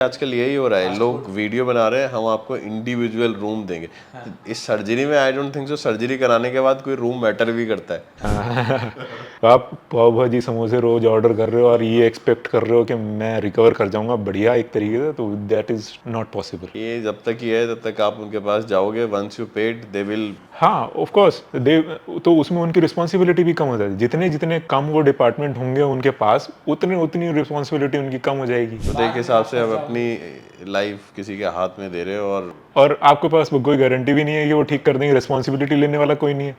आजकल यही हो रहा है, लोग वीडियो बना रहे हैं, हम आपको इंडिविजुअल रूम देंगे। इस सर्जरी में I don't think so surgery कराने के बाद कोई रूम मैटर भी करता है। आप पाव भाजी समोसे रोज ऑर्डर कर रहे हो और ये एक्सपेक्ट कर रहे हो कि मैं रिकवर कर जाऊंगा बढ़िया एक तरीके से, तो दैट इज नॉट पॉसिबल। ये जब तक ये है तब तक आप उनके पास जाओगे, once you paid they will. हाँ ऑफ कोर्स दे, तो उसमें उनकी रिस्पॉन्सिबिलिटी भी कम हो जाती है। जितने जितने कम वो डिपार्टमेंट होंगे उनके पास, उतनी उतनी रिस्पॉन्सिबिलिटी उनकी कम हो जाएगी। तो एक हिसाब से आप अपनी लाइफ किसी के हाथ में दे रहे हो और आपके पास कोई गारंटी भी नहीं है कि वो ठीक कर देंगे, रिस्पॉन्सिबिलिटी लेने वाला कोई नहीं है।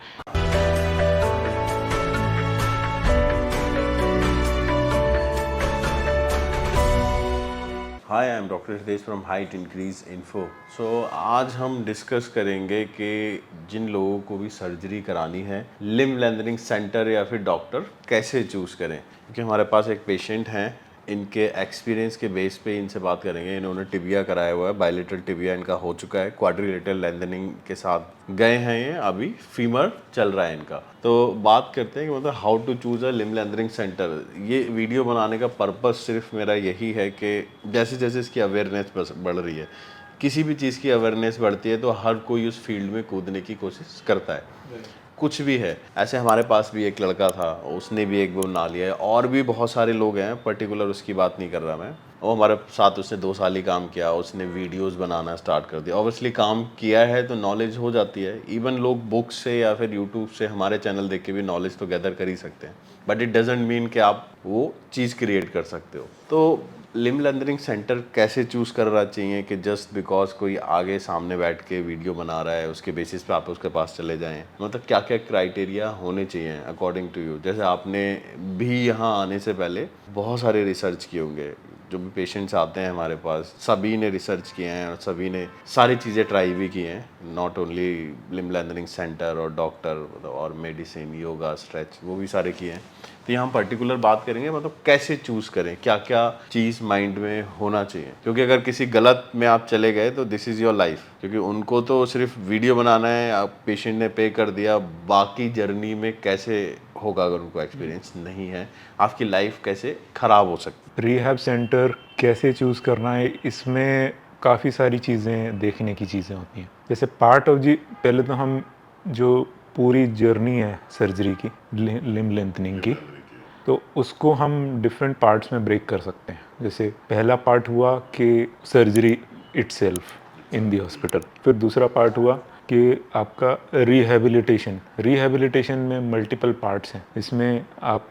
Hi, I am doctor Hitesh from height increase info. So आज हम डिस्कस करेंगे कि जिन लोगों को भी सर्जरी करानी है, लिम्ब लेंथनिंग सेंटर या फिर डॉक्टर कैसे चूज़ करें। क्योंकि हमारे पास एक पेशेंट हैं, इनके एक्सपीरियंस के बेस पे इनसे बात करेंगे। इन्होंने टिबिया कराया हुआ है, बायलेटरल टिबिया इनका हो चुका है, क्वाड्रिलेटरल लेंथनिंग के साथ गए हैं ये, अभी फीमर चल रहा है इनका। तो बात करते हैं कि मतलब how to choose a limb lengthening center. ये वीडियो बनाने का पर्पस सिर्फ मेरा यही है कि जैसे जैसे इसकी अवेयरनेस बढ़ रही है, किसी भी चीज़ की अवेयरनेस बढ़ती है तो हर कोई उस फील्ड में कूदने की कोशिश करता है, कुछ भी है। ऐसे हमारे पास भी एक लड़का था, उसने भी एक वो बना लिया है, और भी बहुत सारे लोग हैं, पर्टिकुलर उसकी बात नहीं कर रहा मैं। वो हमारे साथ उसने 2 साल ही काम किया, उसने वीडियोस बनाना स्टार्ट कर दिया। ऑब्वियसली काम किया है तो नॉलेज हो जाती है। इवन लोग बुक से या फिर यूट्यूब से हमारे चैनल देख के भी नॉलेज तो गैदर कर ही सकते हैं, बट इट डजेंट मीन कि आप वो चीज़ क्रिएट कर सकते हो। तो लिम्ब लेंथनिंग सेंटर कैसे चूज़ करना चाहिए कि जस्ट बिकॉज कोई आगे सामने बैठ के वीडियो बना रहा है उसके बेसिस पे आप उसके पास चले जाएं। मतलब क्या क्या क्राइटेरिया होने चाहिए अकॉर्डिंग टू यू। जैसे आपने भी यहाँ आने से पहले बहुत सारे रिसर्च किए होंगे, जो भी पेशेंट्स आते हैं हमारे पास सभी ने रिसर्च किए हैं और सभी ने सारी चीज़ें ट्राई भी की हैं, not only limb lengthening centre और डॉक्टर और मेडिसिन, योगा, स्ट्रेच, वो भी सारे किए हैं। तो यहाँ हम पर्टिकुलर बात करेंगे मतलब कैसे चूज़ करें, क्या क्या चीज़ माइंड में होना चाहिए। क्योंकि अगर किसी गलत में आप चले गए तो दिस इज़ योर लाइफ। क्योंकि उनको तो सिर्फ वीडियो बनाना है, आप पेशेंट ने पे कर दिया, बाकी जर्नी में कैसे होगा अगर उनको एक्सपीरियंस नहीं है, आपकी लाइफ कैसे ख़राब हो सकती है। रिहैब सेंटर कैसे चूज़ करना है, इसमें काफ़ी सारी चीज़ें देखने की चीज़ें होती हैं। जैसे पार्ट ऑफ जी, पहले तो हम जो पूरी जर्नी है सर्जरी की, लिम्ब लेंथनिंग की, तो उसको हम डिफरेंट पार्ट्स में ब्रेक कर सकते हैं। जैसे पहला पार्ट हुआ कि सर्जरी इटसेल्फ इन दी हॉस्पिटल। फिर दूसरा पार्ट हुआ कि आपका रिहैबिलिटेशन में मल्टीपल पार्ट्स हैं। इसमें आप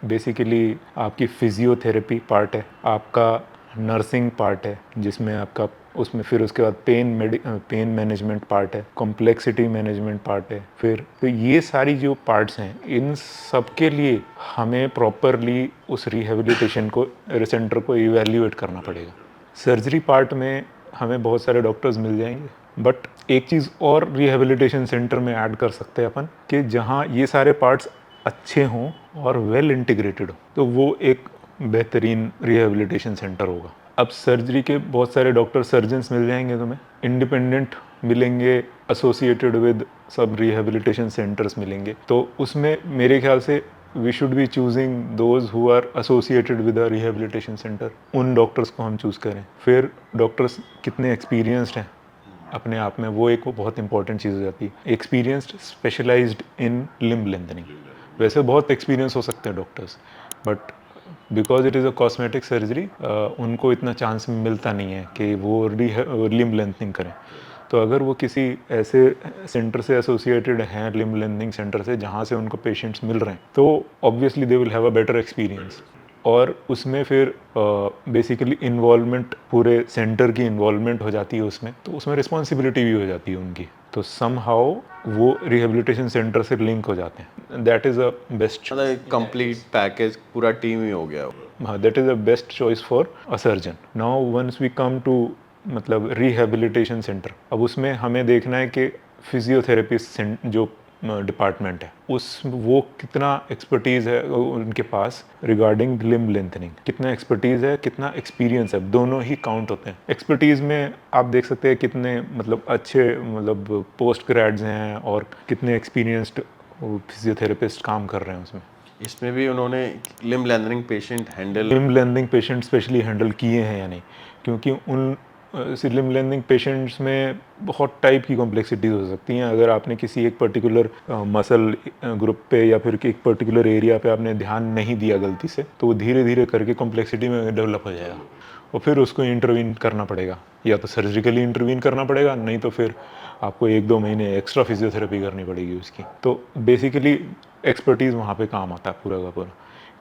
बेसिकली आपकी फिजियोथेरेपी पार्ट है, आपका नर्सिंग पार्ट है जिसमें आपका उसमें फिर उसके बाद पेन मैनेजमेंट पार्ट है, कॉम्प्लेक्सिटी मैनेजमेंट पार्ट है। फिर तो ये सारी जो पार्ट्स हैं, इन सब के लिए हमें प्रॉपरली उस रिहेबिलिटेशन को सेंटर को इवैल्यूएट करना पड़ेगा। सर्जरी पार्ट में हमें बहुत सारे डॉक्टर्स मिल जाएंगे, बट एक चीज़ और रिहेबिलिटेशन सेंटर में ऐड कर सकते हैं अपन कि जहाँ ये सारे पार्ट्स अच्छे हों और वेल इंटीग्रेटेड हो, तो वो एक बेहतरीन रिहेबिलिटेशन सेंटर होगा। अब सर्जरी के बहुत सारे डॉक्टर सर्जन्स मिल जाएंगे तुम्हें, इंडिपेंडेंट मिलेंगे, एसोसिएटेड विद सब रिहेबिलिटेशन सेंटर्स मिलेंगे। तो उसमें मेरे ख्याल से we should be choosing those who are associated with a rehabilitation center. उन डॉक्टर्स को हम चूज़ करें। फिर डॉक्टर्स कितने एक्सपीरियंस्ड हैं अपने आप में, वो एक बहुत इंपॉर्टेंट चीज़ हो जाती है। एक्सपीरियंस्ड स्पेशलाइज्ड इन लिम्ब लेंथनिंग। वैसे बहुत एक्सपीरियंस हो सकते हैं doctors, but because it is a cosmetic surgery उनको इतना चांस मिलता नहीं है कि वो लिम्ब लेंथनिंग करें। तो अगर वो किसी ऐसे सेंटर से एसोसिएटेड हैं, लिम्ब लेंथनिंग सेंटर से, जहाँ से उनको पेशेंट्स मिल रहे हैं, तो obviously they will have a better experience. और उसमें फिर बेसिकली इन्वॉल्वमेंट, पूरे सेंटर की इन्वॉल्वमेंट हो जाती है उसमें, तो उसमें रिस्पॉन्सिबिलिटी भी हो जाती है उनकी। तो सम हाउ वो रिहेबिलिटेशन सेंटर से लिंक हो जाते हैं। दैट इज़ अ बेस्ट, मतलब कंप्लीट पैकेज, पूरा टीम ही हो गया। हाँ, that is the best choice for a surgeon. Now once we come to मतलब रिहेबिलिटेशन सेंटर, अब उसमें हमें देखना है कि फिजियोथेरेपिस्ट जो डिपार्टमेंट है, उस वो कितना एक्सपर्टीज़ है उनके पास रिगार्डिंग लिम्ब लेंथनिंग, कितना एक्सपर्टीज़ है, कितना एक्सपीरियंस है। दोनों ही काउंट होते हैं। एक्सपर्टीज़ में आप देख सकते हैं कितने मतलब अच्छे पोस्ट ग्रेड्स हैं और कितने एक्सपीरियंस्ड फिजियोथेरेपिस्ट काम कर रहे हैं उसमें। इसमें भी उन्होंने limb lengthening patient handle limb lengthening patient specially handle किए हैं या नहीं, क्योंकि उन लिम्ब लेंथिंग पेशेंट्स में बहुत टाइप की कॉम्प्लेक्सिटीज हो सकती हैं। अगर आपने किसी एक पर्टिकुलर मसल ग्रुप पे या फिर एक पर्टिकुलर एरिया पे आपने ध्यान नहीं दिया गलती से, तो वो धीरे धीरे करके कॉम्प्लेक्सिटी में डेवलप हो जाएगा और फिर उसको इंटरवीन करना पड़ेगा, या तो सर्जिकली इंटरवीन करना पड़ेगा, नहीं तो फिर आपको 1-2 महीने एक्स्ट्रा फिजियोथेरेपी करनी पड़ेगी उसकी। तो बेसिकली एक्सपर्टीज़ वहाँ पे काम आता है पूरा का पूरा,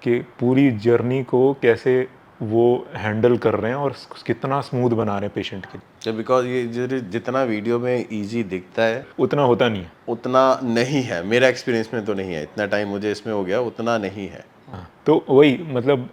कि पूरी जर्नी को कैसे वो हैंडल कर रहे हैं और कितना स्मूथ बना रहे हैं पेशेंट के लिए। जब बिकॉज ये जितना वीडियो में इजी दिखता है उतना होता नहीं है। उतना नहीं है, मेरा एक्सपीरियंस में तो नहीं है, इतना टाइम मुझे इसमें हो गया, उतना नहीं है। हाँ, तो वही मतलब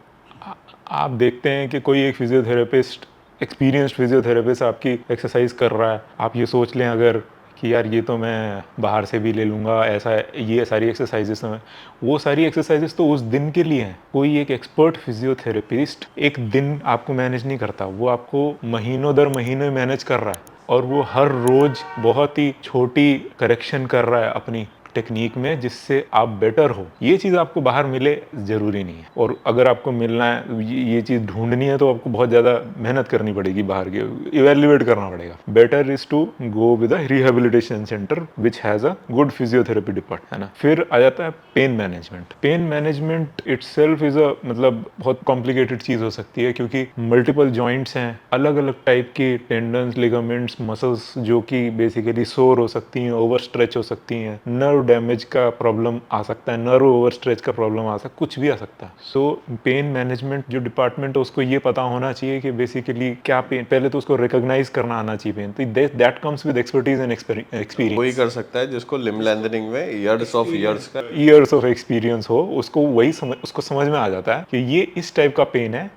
आप देखते हैं कि कोई एक फिजियोथेरेपिस्ट, एक्सपीरियंस्ड फिजियोथेरेपिस्ट आपकी एक्सरसाइज कर रहा है, आप ये सोच लें अगर कि यार ये तो मैं बाहर से भी ले लूँगा, ऐसा ये सारी एक्सरसाइजेस हैं, वो सारी एक्सरसाइजेस तो उस दिन के लिए हैं। कोई एक एक्सपर्ट फिजियोथेरेपिस्ट एक दिन आपको मैनेज नहीं करता, वो आपको महीनों दर महीने मैनेज कर रहा है और वो हर रोज़ बहुत ही छोटी करेक्शन कर रहा है अपनी टेक्निक में, जिससे आप बेटर हो। ये चीज़ आपको बाहर मिले ज़रूरी नहीं है, और अगर आपको मिलना है, ये चीज़ ढूंढनी है, तो आपको बहुत ज़्यादा मेहनत करनी पड़ेगी, बाहर के इवेल्युएट करना पड़ेगा। Better is to go with a rehabilitation center which has a good physiotherapy department, है ना। फिर आ जाता है pain management. Pain management itself is a मतलब बहुत कॉम्प्लिकेटेड चीज़ हो सकती है, क्योंकि मल्टीपल जॉइंट्स हैं, अलग अलग टाइप की टेंडन्स, लिगामेंट्स, मसल्स जो कि बेसिकली सोर हो सकती हैं, ओवर स्ट्रेच हो सकती हैं, नर्व डैमेज का प्रॉब्लम आ सकता है, नर्व ओवर स्ट्रेच का प्रॉब्लम आ सकता है, कुछ भी आ सकता है। सो पेन मैनेजमेंट जो डिपार्टमेंट है उसको ये पता होना चाहिए कि बेसिकली क्या पेन, पहले तो उसको रिकॉग्नाइज करना आना चाहिए पेन, तो that comes with expertise and experience. वही कर सकता है जिसको लिम्ब लेंथनिंग में ईयर्स का ईयर्स ऑफ एक्सपीरियंस हो, उसको वही उसको समझ में आ जाता है कि ये इस टाइप का पेन है,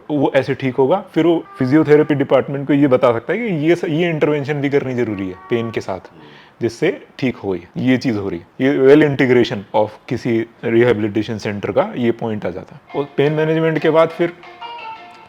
वो ऐसे ठीक होगा। फिर वो फिजियोथेरेपी डिपार्टमेंट को ये बता सकता है कि ये इंटरवेंशन भी करनी जरूरी है पेन के साथ, जिससे ठीक हो ये चीज़ हो रही है। ये वेल इंटीग्रेशन ऑफ किसी रिहेबिलिटेशन सेंटर का ये पॉइंट आ जाता है। और पेन मैनेजमेंट के बाद फिर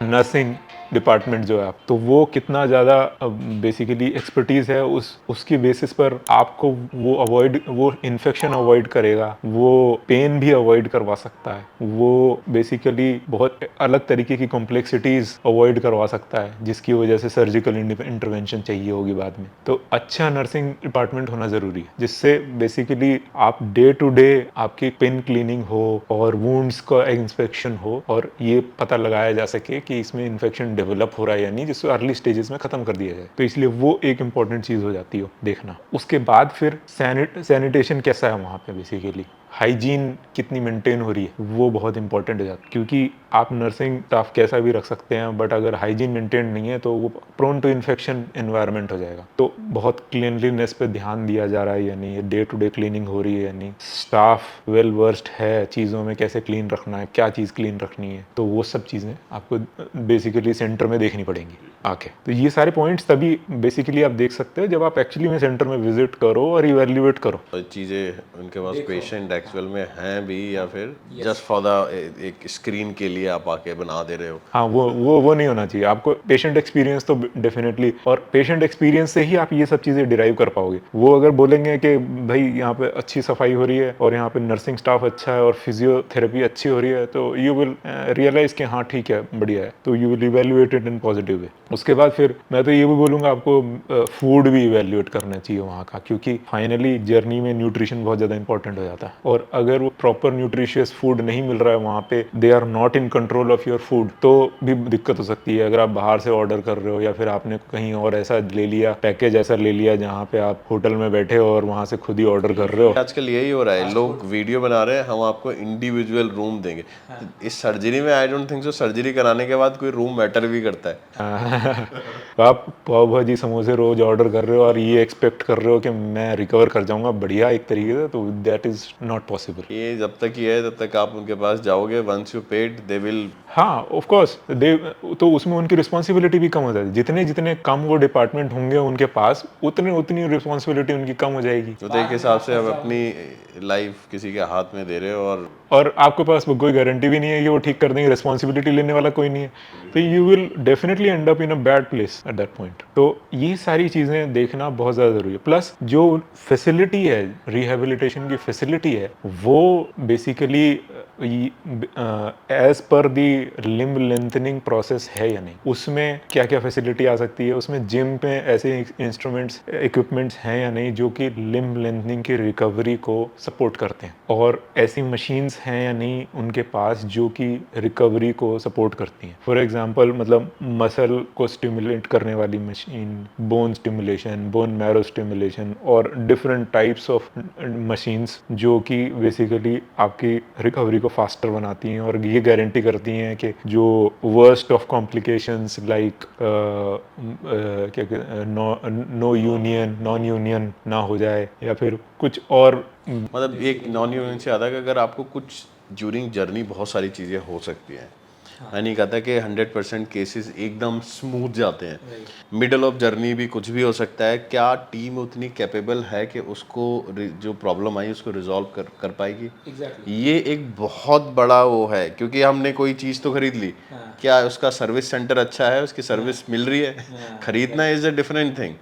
नर्सिंग डिपार्टमेंट जो है आप, तो वो कितना ज़्यादा बेसिकली एक्सपर्टीज़ है, उसकी बेसिस पर आपको वो इन्फेक्शन अवॉइड करेगा, वो पेन भी अवॉइड करवा सकता है, वो बेसिकली बहुत अलग तरीके की कॉम्प्लेक्सिटीज़ अवॉइड करवा सकता है, जिसकी वजह से सर्जिकल इंटरवेंशन चाहिए होगी बाद में। तो अच्छा नर्सिंग डिपार्टमेंट होना ज़रूरी है, जिससे बेसिकली आप डे टू डे आपकी पिन क्लीनिंग हो और वुंड्स का इंस्पेक्शन हो, और ये पता लगाया जा सके कि इसमें इन्फेक्शन डेवलप हो रहा है या नहीं, जिसको अर्ली स्टेजेस में खत्म कर दिया जाए। तो इसलिए वो एक इंपॉर्टेंट चीज़ हो जाती है देखना। उसके बाद फिर सैनिटेशन कैसा है वहाँ पे, बेसिकली हाइजीन कितनी मेंटेन हो रही है, वो बहुत इंपॉर्टेंट हो जाता है। क्योंकि आप नर्सिंग स्टाफ कैसा भी रख सकते हैं, बट अगर हाइजीन मेंटेन नहीं है तो वो प्रोन टू इन्फेक्शन एनवायरनमेंट हो जाएगा। तो बहुत क्लीनलीनेस पे ध्यान दिया जा रहा है या नहीं, डे टू डे क्लीनिंग हो रही है या नहीं, स्टाफ वेल वर्स्ड है चीज़ों में, कैसे क्लीन रखना है, क्या चीज़ क्लीन रखनी है, तो वो सब चीज़ें आपको बेसिकली सेंटर में देखनी पड़ेंगी आके। तो ये सारे पॉइंट्स तभी बेसिकली आप देख सकते हो जब आप एक्चुअली में सेंटर में विजिट करो और इवेल्युएट करो। चीज़ें उनके पास पेशेंट एक्चुअल में हैं भी, या फिर जस्ट फॉर द एक स्क्रीन के लिए आप आके बना दे रहे हो। हाँ, वो नहीं होना चाहिए। आपको पेशेंट एक्सपीरियंस तो डेफिनेटली, और पेशेंट एक्सपीरियंस से ही आप ये सब चीज़ें डिराइव कर पाओगे। वो अगर बोलेंगे कि भाई यहाँ पे अच्छी सफाई हो रही है और यहाँ पे नर्सिंग स्टाफ अच्छा है और फिजियोथेरेपी अच्छी हो रही है, तो यू विल रियलाइज कि हाँ ठीक है, बढ़िया है, तो you will evaluate it in positive way. उसके बाद फिर मैं तो ये भी बोलूँगा आपको फूड भी इवेल्युएट करना चाहिए वहाँ का, क्योंकि फाइनली जर्नी में न्यूट्रिशन बहुत ज़्यादा इंपॉर्टेंट हो जाता है। और अगर वो प्रॉपर न्यूट्रिशियस फूड नहीं मिल रहा है वहाँ पे, they are not in control of your food, तो भी दिक्कत हो सकती है। अगर आप बाहर से ऑर्डर कर रहे हो या फिर आपने कहीं और ऐसा ले लिया, पैकेज ऐसा ले लिया जहाँ पे आप होटल में बैठे हो और वहाँ से खुद ही ऑर्डर कर रहे हो। आजकल यही हो रहा है, लोग वीडियो बना रहे हैं, हम आपको इंडिविजुअल रूम देंगे। इस सर्जरी में I don't think so surgery कराने के बाद कोई रूम मैटर भी करता है। तो आप पाव भाजी समोसे रोज ऑर्डर कर रहे हो और ये एक्सपेक्ट कर रहे हो कि मैं रिकवर कर जाऊंगा बढ़िया एक तरीके से, तो दैट इज नॉट पॉसिबल। ये जब तक ही है तब तक आप उनके पास जाओगे, once you paid they will. हाँ, ऑफ कोर्स दे, तो उसमें उनकी रिस्पॉन्सिबिलिटी भी कम हो जाती है। जितने जितने कम वो डिपार्टमेंट होंगे उनके पास, उतनी रिस्पॉन्सिबिलिटी उनकी कम हो जाएगी। तो एक हिसाब से आप अपनी लाइफ किसी के हाथ में दे रहे हो, और आपके पास कोई गारंटी भी नहीं है कि वो ठीक कर देंगे, रिस्पॉन्सिबिलिटी लेने वाला कोई नहीं है, तो you will definitely and up in a bad place at that point. तो ये सारी चीज़ें देखना बहुत ज़्यादा ज़रूरी है। प्लस जो फैसिलिटी है, रिहेबिलिटेशन की फैसिलिटी है, वो बेसिकली एज पर दी लिम्ब लेंथनिंग प्रोसेस है या नहीं, उसमें क्या क्या फैसिलिटी आ सकती है, उसमें जिम पे ऐसे इंस्ट्रूमेंट्स इक्विपमेंट्स हैं या नहीं जो कि लिम्ब लेंथनिंग की रिकवरी को सपोर्ट करते हैं, और ऐसी मशीन्स हैं या नहीं उनके पास जो कि रिकवरी को सपोर्ट करती हैं। फॉर एग्जांपल मतलब मसल को स्टिमुलेट करने वाली machine, bone stimulation, bone marrow stimulation और डिफरेंट टाइप्स ऑफ मशीन्स जो कि बेसिकली आपकी रिकवरी को फास्टर बनाती हैं और ये गारंटी करती हैं कि जो वर्स्ट ऑफ कॉम्प्लिकेशंस लाइक क्या नो यूनियन नॉन यूनियन ना हो जाए या फिर कुछ और। मतलब एक नॉन यूनियन से ज़्यादा कि अगर आपको कुछ ड्यूरिंग जर्नी बहुत सारी चीज़ें हो सकती हैं। मैं नहीं कहता कि 100% केसेस एकदम स्मूथ जाते हैं, मिडल ऑफ जर्नी भी कुछ भी हो सकता है। क्या टीम उतनी कैपेबल है कि उसको जो प्रॉब्लम आई उसको रिजॉल्व कर पाएगी? ये एक बहुत बड़ा वो है, क्योंकि हमने कोई चीज़ तो खरीद ली, क्या उसका सर्विस सेंटर अच्छा है, उसकी सर्विस मिल रही है? खरीदना इज़ अ डिफरेंट थिंग,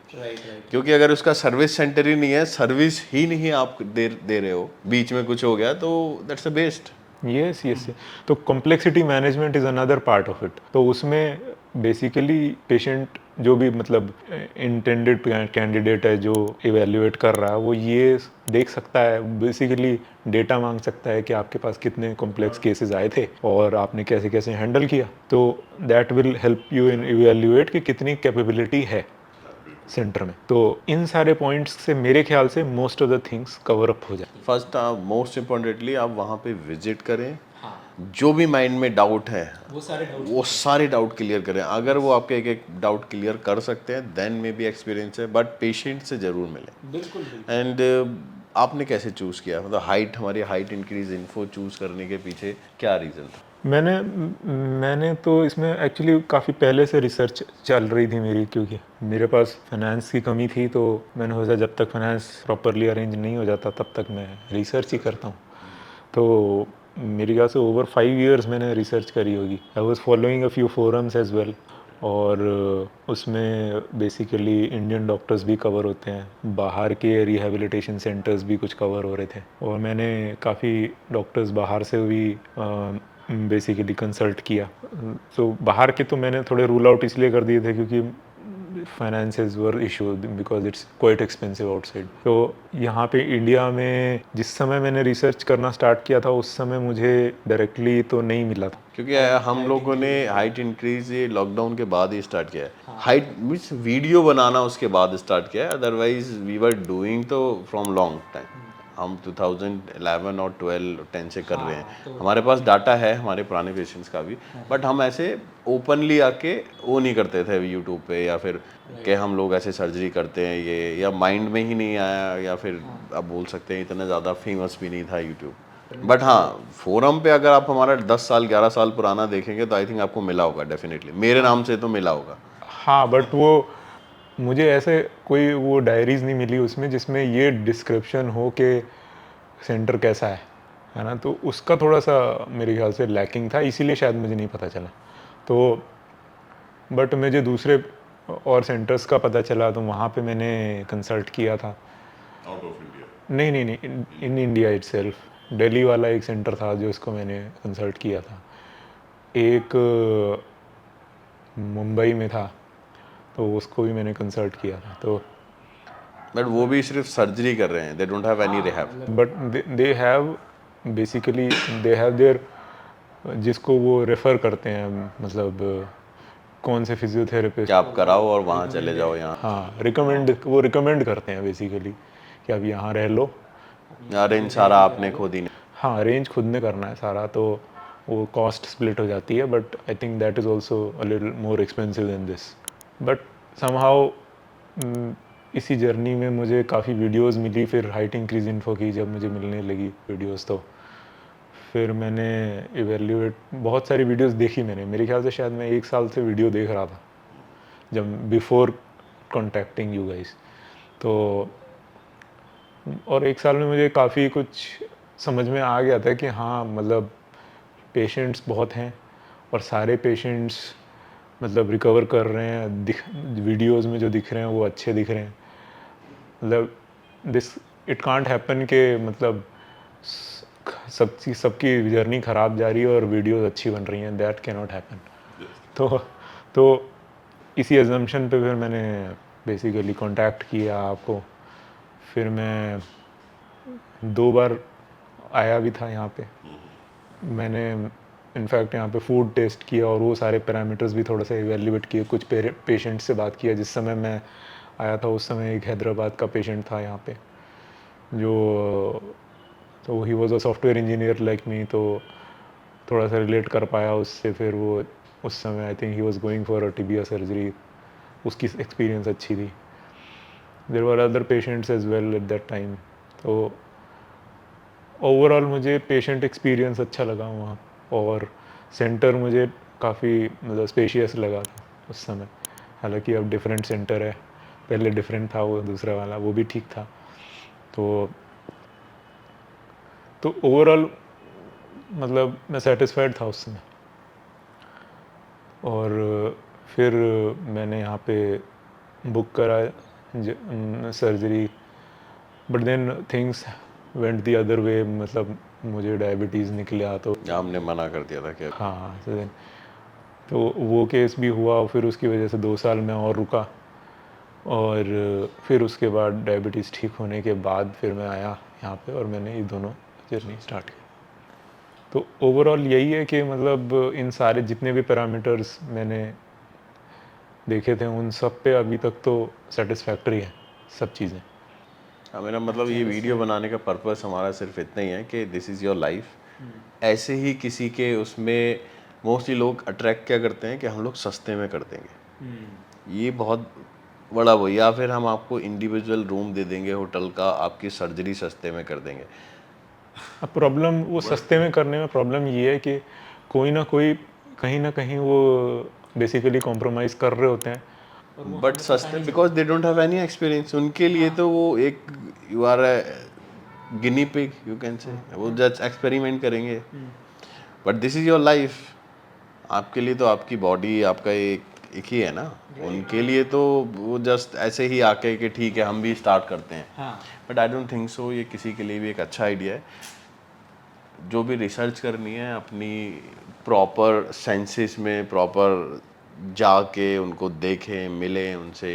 क्योंकि अगर उसका सर्विस सेंटर ही नहीं है, सर्विस ही नहीं आप दे रहे हो, बीच में कुछ हो गया तो that's a best. Yes yes, तो complexity management is another part of it. तो उसमें बेसिकली पेशेंट जो भी मतलब इंटेंडेड कैंडिडेट है जो इवेल्युएट कर रहा है वो ये देख सकता है, बेसिकली डेटा मांग सकता है कि आपके पास कितने कॉम्प्लेक्स केसेस आए थे और आपने कैसे कैसे हैंडल किया। तो that will help you in evaluate कि कितनी कैपेबिलिटी है सेंटर में। तो इन सारे पॉइंट्स से मेरे ख्याल से most of the things cover up हो जाए। फर्स्ट मोस्ट इम्पॉर्टेंटली आप वहाँ पे विजिट करें, जो भी माइंड में डाउट है वो सारे डाउट क्लियर करें। अगर वो आपके एक एक डाउट क्लियर कर सकते हैं देन मे बी एक्सपीरियंस है, बट पेशेंट से ज़रूर मिलें। बिल्कुल एंड आपने कैसे चूज़ किया, मतलब हमारी हाइट इंक्रीज इन्फो चूज़ करने के पीछे क्या रीज़न था? मैंने तो इसमें एक्चुअली काफ़ी पहले से रिसर्च चल रही थी मेरी, क्योंकि मेरे पास फाइनेंस की कमी थी। तो मैंने सोचा जब तक फाइनेंस प्रॉपरली अरेंज नहीं हो जाता तब तक मैं रिसर्च ही करता हूँ। तो मेरे ख्याल से ओवर 5 years मैंने रिसर्च करी होगी। I was following a few forums as well, और उसमें बेसिकली इंडियन डॉक्टर्स भी कवर होते हैं, बाहर के रिहैबिलिटेशन सेंटर्स भी कुछ कवर हो रहे थे, और मैंने काफ़ी डॉक्टर्स बाहर से भी बेसिकली कंसल्ट किया। सो बाहर के तो मैंने थोड़े रूल आउट इसलिए कर दिए थे क्योंकि finances were issue because it's quite expensive outside. तो यहाँ पे इंडिया में जिस समय मैंने रिसर्च करना स्टार्ट किया था उस समय मुझे डायरेक्टली तो नहीं मिला था। क्योंकि हम लोगों ने हाइट इंक्रीज ये लॉकडाउन के बाद ही स्टार्ट किया है। हाइट मीन्स वीडियो बनाना उसके बाद स्टार्ट किया है, अदरवाइज वी वर डूइंग तो फ्रॉम लॉन्ग टाइम। हम 2011 और 12 10 से कर रहे हैं। हमारे पास डाटा है हमारे पुराने पेशेंट्स का भी, बट हम ऐसे ओपनली आके वो नहीं करते थे यूट्यूब पे, या फिर कि हम लोग ऐसे सर्जरी करते हैं ये, या माइंड में ही नहीं आया, या फिर आप बोल सकते हैं इतना ज़्यादा फेमस भी नहीं था यूट्यूब। बट हाँ, फोरम पे अगर आप हमारा 10 साल 11 साल पुराना देखेंगे तो आई थिंक आपको मिला होगा, डेफिनेटली मेरे नाम से तो मिला होगा। हाँ, बट वो मुझे ऐसे कोई वो डायरीज नहीं मिली उसमें जिसमें ये डिस्क्रिप्शन हो कि सेंटर कैसा है ना। तो उसका थोड़ा सा मेरे ख्याल से लैकिंग था, इसीलिए शायद मुझे नहीं पता चला। तो बट मुझे दूसरे और सेंटर्स का पता चला तो वहाँ पे मैंने कंसल्ट किया था। Out of India? नहीं नहीं नहीं, इन इंडिया इटसेल्फ दिल्ली वाला एक सेंटर था जो इसको मैंने कंसल्ट किया था। एक मुंबई में था तो उसको भी मैंने कंसल्ट किया था। तो बट वो भी सिर्फ सर्जरी कर रहे हैं, दे don't have any rehab. But they have basically they have their, जिसको वो रेफ़र करते हैं, मतलब कौन से फिजियोथेरेपिस्ट क्या आप कराओ और वहाँ चले जाओ यहाँ। हाँ वो रिकमेंड करते हैं बेसिकली कि आप यहाँ रह लो। अरेंज सारा आपने खुद ही हाँ, अरेंज खुद ने करना है सारा, तो वो कॉस्ट स्प्लिट हो जाती है। But I think that is also a little more expensive than this. But somehow इसी जर्नी में मुझे काफ़ी वीडियोस मिली, फिर हाइट इंक्रीज इन्फो की जब मुझे मिलने लगी वीडियोस, तो फिर मैंने इवेल्युएट बहुत सारी वीडियोस देखी मैंने। मेरे ख्याल से शायद मैं 1 साल से वीडियो देख रहा था जब बिफोर कॉन्टैक्टिंग यू गाइस। तो और 1 साल में मुझे काफ़ी कुछ समझ में आ गया था कि हाँ, मतलब पेशेंट्स बहुत हैं और सारे पेशेंट्स मतलब रिकवर कर रहे हैं, वीडियोस में जो दिख रहे हैं वो अच्छे दिख रहे हैं। मतलब दिस इट कांट हैपन के मतलब सबकी जर्नी ख़राब जा रही है और वीडियोस अच्छी बन रही हैं, दैट कैन नॉट हैपन। तो इसी अजम्पशन पे फिर मैंने बेसिकली कांटेक्ट किया आपको। फिर मैं 2 बार आया भी था यहाँ पे। मैंने इनफैक्ट यहाँ पे फूड टेस्ट किया और वो सारे पैरामीटर्स भी थोड़ा सा इवेल्युएट किए। कुछ पेशेंट से बात किया। जिस समय मैं आया था उस समय एक हैदराबाद का पेशेंट था यहाँ पे, जो तो he was a software engineer like me, तो थोड़ा सा रिलेट कर पाया उससे। फिर वो उस समय I think he was going for a tibia surgery, उसकी एक्सपीरियंस अच्छी थी। There were other patients as well at that time. तो ओवरऑल मुझे पेशेंट एक्सपीरियंस अच्छा लगा वहाँ, और सेंटर मुझे काफ़ी मतलब स्पेशियस लगा था उस समय। हालांकि अब डिफरेंट सेंटर है, पहले डिफरेंट था वो दूसरा वाला, वो भी ठीक था। तो ओवरऑल मतलब मैं सेटिस्फाइड था उस समय। और फिर मैंने यहाँ पे बुक करा surgery, but then things went the other way. मतलब मुझे डायबिटीज़ निकला, तो आपने मना कर दिया था कि हाँ, तो वो केस भी हुआ। फिर उसकी वजह से 2 साल मैं और रुका, और फिर उसके बाद डायबिटीज़ ठीक होने के बाद फिर मैं आया यहाँ पे और मैंने ये दोनों जर्नी स्टार्ट की। तो ओवरऑल यही है कि मतलब इन सारे जितने भी पैरामीटर्स मैंने देखे थे उन सब पे अभी तक तो सेटिस्फैक्ट्री है सब चीज़ें। हाँ, मेरा मतलब ये वीडियो बनाने का पर्पस हमारा सिर्फ इतना ही है कि दिस इज़ योर लाइफ। ऐसे ही किसी के उसमें मोस्टली लोग अट्रैक्ट क्या करते हैं कि हम लोग सस्ते में कर देंगे, ये बहुत बड़ा वो, या फिर हम आपको इंडिविजुअल रूम दे देंगे होटल का, आपकी सर्जरी सस्ते में कर देंगे। अब प्रॉब्लम वो सस्ते में करने में प्रॉब्लम ये है कि कोई ना कोई कहीं ना कहीं वो बेसिकली कॉम्प्रोमाइज़ कर रहे होते हैं। बट सस्ते because they don't have any experience, उनके लिए तो वो एक you are guinea pig you can say, वो जस्ट एक्सपेरिमेंट करेंगे। But this is your life, आपके लिए तो आपकी बॉडी आपका एक ही है ना। उनके लिए तो वो जस्ट ऐसे ही आके कि ठीक है हम भी स्टार्ट करते हैं। But I don't think so ये किसी के लिए भी एक अच्छा आइडिया है। जो भी रिसर्च करनी है अपनी प्रॉपर सेंसेस में प्रॉपर जाके उनको देखें, मिलें उनसे,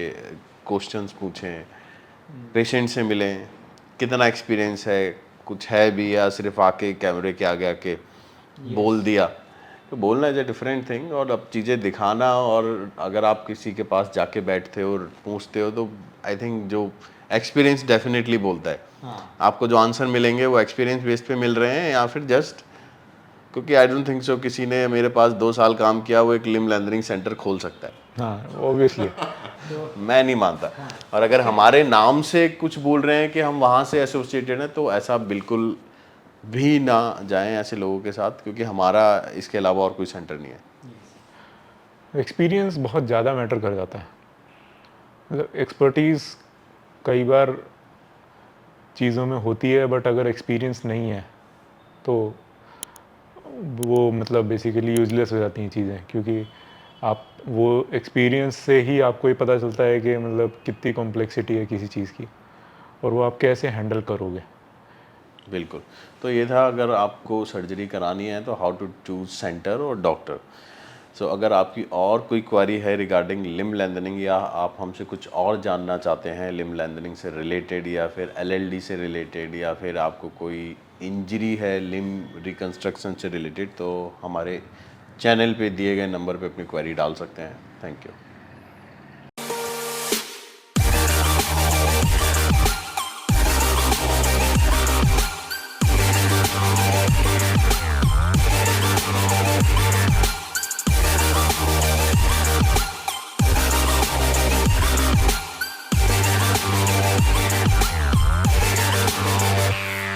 क्वेश्चंस पूछें, पेशेंट से मिलें, कितना एक्सपीरियंस है, कुछ है भी, या सिर्फ आके कैमरे के आगे आके बोल दिया। तो बोलना इज अ डिफरेंट थिंग, और अब चीज़ें दिखाना, और अगर आप किसी के पास जाके बैठते हो और पूछते हो तो आई थिंक जो एक्सपीरियंस डेफिनेटली बोलता है। आपको जो आंसर मिलेंगे वो एक्सपीरियंस बेस पे मिल रहे हैं या फिर जस्ट क्योंकि आई डोंट थिंक सो किसी ने मेरे पास 2 साल काम किया वो एक लिम्ब लैंडरिंग सेंटर खोल सकता है। हाँ, ऑब्वियसली। मैं नहीं मानता। और अगर हमारे नाम से कुछ बोल रहे हैं कि हम वहाँ से एसोसिएटेड हैं तो ऐसा बिल्कुल भी ना जाएं ऐसे लोगों के साथ, क्योंकि हमारा इसके अलावा और कोई सेंटर नहीं है। एक्सपीरियंस बहुत ज़्यादा मैटर कर जाता है। मतलब एक्सपर्टीज़ कई बार चीज़ों में होती है, बट अगर एक्सपीरियंस नहीं है तो वो मतलब बेसिकली यूजलेस हो जाती हैं चीज़ें, क्योंकि आप वो एक्सपीरियंस से ही आपको ये पता चलता है कि मतलब कितनी कॉम्प्लेक्सिटी है किसी चीज़ की, और वो आप कैसे हैंडल करोगे। बिल्कुल। तो ये था, अगर आपको सर्जरी करानी है तो हाउ टू चूज सेंटर और डॉक्टर। सो अगर आपकी और कोई क्वेरी है रिगार्डिंग लिम्ब लैंदनिंग, या आप हमसे कुछ और जानना चाहते हैं लिम्ब लैंदनिंग से रिलेटेड, या फिर एलएलडी से रिलेटेड, या फिर आपको कोई इंजरी है लिम्ब रिकंस्ट्रक्शन से रिलेटेड, तो हमारे चैनल पे दिए गए नंबर पे अपनी क्वेरी डाल सकते हैं। Thank you.